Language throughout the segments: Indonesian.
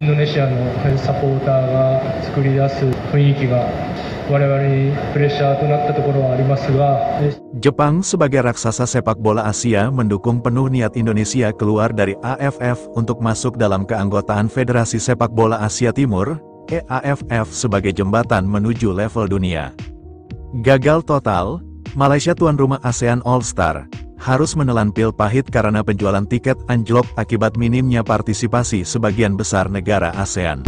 インドネシアのサポーターが作り出す雰囲気が我々にプレッシャーとなったところはありますが、Jepang sebagai raksasa sepak bola Asia mendukung penuh niat Indonesia keluar dari AFF untuk masuk dalam keanggotaan Federasi Sepak Bola Asia Timur, EAFF sebagai jembatan menuju level dunia. Gagal total, Malaysia tuan rumah ASEAN All-Star, harus menelan pil pahit karena penjualan tiket anjlok akibat minimnya partisipasi sebagian besar negara ASEAN.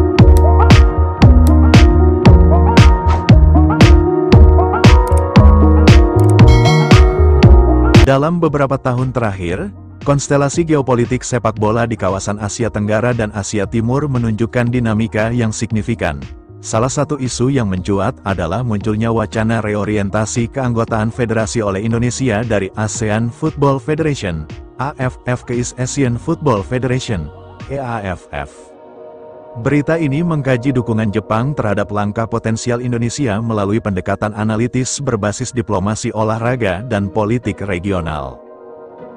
Dalam beberapa tahun terakhir, konstelasi geopolitik sepak bola di kawasan Asia Tenggara dan Asia Timur menunjukkan dinamika yang signifikan. Salah satu isu yang mencuat adalah munculnya wacana reorientasi keanggotaan federasi oleh Indonesia dari ASEAN Football Federation, AFF ke East Asian Football Federation, EAFF. Berita ini mengkaji dukungan Jepang terhadap langkah potensial Indonesia melalui pendekatan analitis berbasis diplomasi olahraga dan politik regional.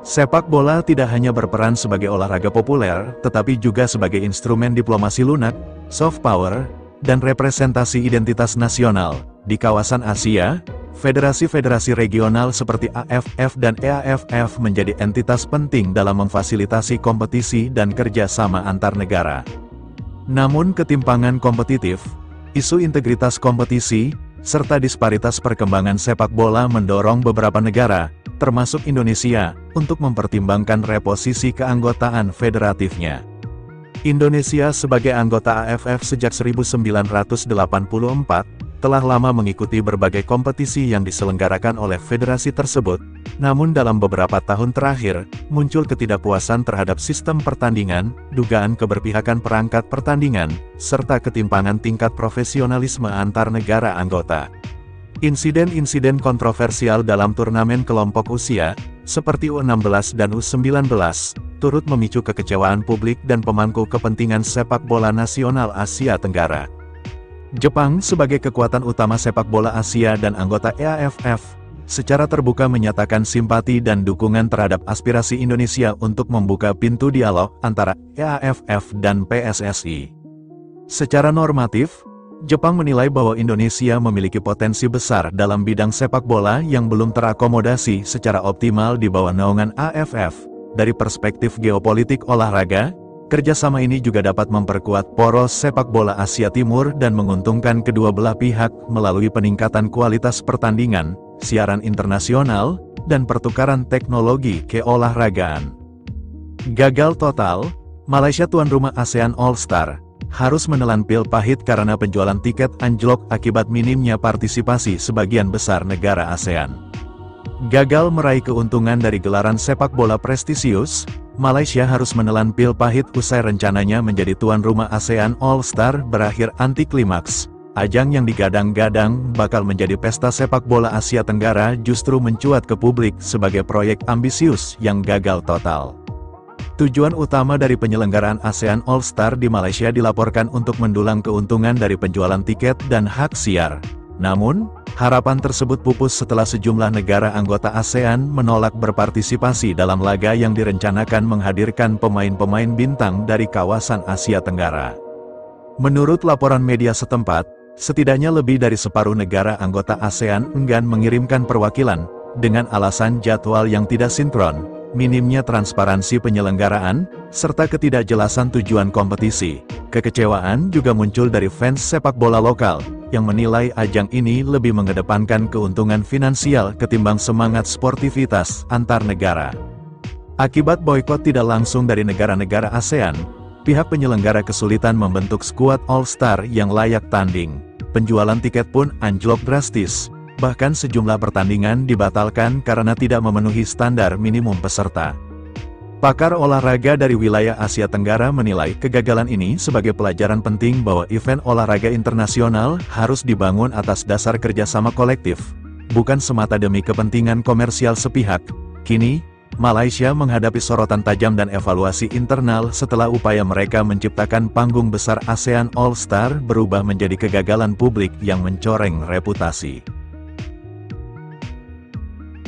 Sepak bola tidak hanya berperan sebagai olahraga populer, tetapi juga sebagai instrumen diplomasi lunak, soft power, dan representasi identitas nasional. Di kawasan Asia, federasi-federasi regional seperti AFF dan EAFF menjadi entitas penting dalam memfasilitasi kompetisi dan kerjasama antar negara. Namun ketimpangan kompetitif, isu integritas kompetisi, serta disparitas perkembangan sepak bola mendorong beberapa negara, termasuk Indonesia, untuk mempertimbangkan reposisi keanggotaan federatifnya. Indonesia sebagai anggota AFF sejak 1984, telah lama mengikuti berbagai kompetisi yang diselenggarakan oleh federasi tersebut, namun dalam beberapa tahun terakhir, muncul ketidakpuasan terhadap sistem pertandingan, dugaan keberpihakan perangkat pertandingan, serta ketimpangan tingkat profesionalisme antar negara anggota. Insiden-insiden kontroversial dalam turnamen kelompok usia, seperti U16 dan U19, turut memicu kekecewaan publik dan pemangku kepentingan sepak bola nasional Asia Tenggara. Jepang sebagai kekuatan utama sepak bola Asia dan anggota EAFF, secara terbuka menyatakan simpati dan dukungan terhadap aspirasi Indonesia untuk membuka pintu dialog antara EAFF dan PSSI. Secara normatif, Jepang menilai bahwa Indonesia memiliki potensi besar dalam bidang sepak bola yang belum terakomodasi secara optimal di bawah naungan AFF. Dari perspektif geopolitik olahraga, kerjasama ini juga dapat memperkuat poros sepak bola Asia Timur dan menguntungkan kedua belah pihak melalui peningkatan kualitas pertandingan, siaran internasional, dan pertukaran teknologi keolahragaan. Gagal total, Malaysia tuan rumah ASEAN All-Star, harus menelan pil pahit karena penjualan tiket anjlok akibat minimnya partisipasi sebagian besar negara ASEAN. Gagal meraih keuntungan dari gelaran sepak bola prestisius, Malaysia harus menelan pil pahit usai rencananya menjadi tuan rumah ASEAN All-Star berakhir anti-klimaks. Ajang yang digadang-gadang bakal menjadi pesta sepak bola Asia Tenggara justru mencuat ke publik sebagai proyek ambisius yang gagal total. Tujuan utama dari penyelenggaraan ASEAN All-Star di Malaysia dilaporkan untuk mendulang keuntungan dari penjualan tiket dan hak siar. Namun, harapan tersebut pupus setelah sejumlah negara anggota ASEAN menolak berpartisipasi dalam laga yang direncanakan menghadirkan pemain-pemain bintang dari kawasan Asia Tenggara. Menurut laporan media setempat, setidaknya lebih dari separuh negara anggota ASEAN enggan mengirimkan perwakilan, dengan alasan jadwal yang tidak sinkron, minimnya transparansi penyelenggaraan, serta ketidakjelasan tujuan kompetisi. Kekecewaan juga muncul dari fans sepak bola lokal, yang menilai ajang ini lebih mengedepankan keuntungan finansial ketimbang semangat sportivitas antar negara. Akibat boikot tidak langsung dari negara-negara ASEAN, pihak penyelenggara kesulitan membentuk skuad All-Star yang layak tanding. Penjualan tiket pun anjlok drastis, bahkan sejumlah pertandingan dibatalkan karena tidak memenuhi standar minimum peserta. Pakar olahraga dari wilayah Asia Tenggara menilai kegagalan ini sebagai pelajaran penting bahwa event olahraga internasional harus dibangun atas dasar kerjasama kolektif, bukan semata demi kepentingan komersial sepihak. Kini, Malaysia menghadapi sorotan tajam dan evaluasi internal setelah upaya mereka menciptakan panggung besar ASEAN All-Star berubah menjadi kegagalan publik yang mencoreng reputasi.